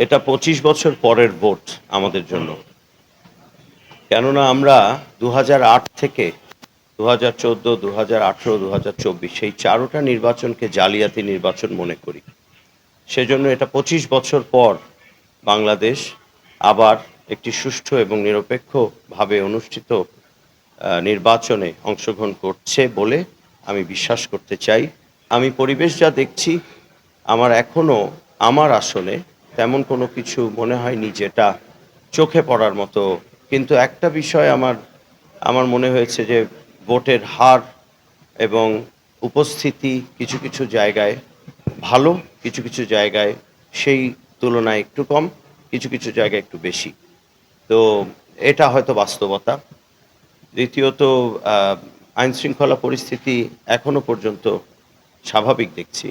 এটা 25 বছর পরের ভোট আমাদের জন্য, কেননা আমরা 2008 থেকে 2014, 2018, 2024 সেই চারোটা নির্বাচনকে জালিয়াতি নির্বাচন মনে করি। সেজন্য এটা 25 বছর পর বাংলাদেশ আবার একটি সুষ্ঠু এবং নিরপেক্ষভাবে অনুষ্ঠিত নির্বাচনে অংশগ্রহণ করছে বলে আমি বিশ্বাস করতে চাই। আমি পরিবেশ যা দেখছি, আমার এখনো আমার আসলে তেমন কোনো কিছু মনে হয়নি যেটা চোখে পড়ার মতো। কিন্তু একটা বিষয় আমার মনে হয়েছে যে ভোটের হার এবং উপস্থিতি কিছু কিছু জায়গায় ভালো, কিছু কিছু জায়গায় সেই তুলনায় একটু কম, কিছু কিছু জায়গায় একটু বেশি। তো এটা হয়তো বাস্তবতা। দ্বিতীয়ত, আইনশৃঙ্খলা পরিস্থিতি এখনো পর্যন্ত স্বাভাবিক দেখছি।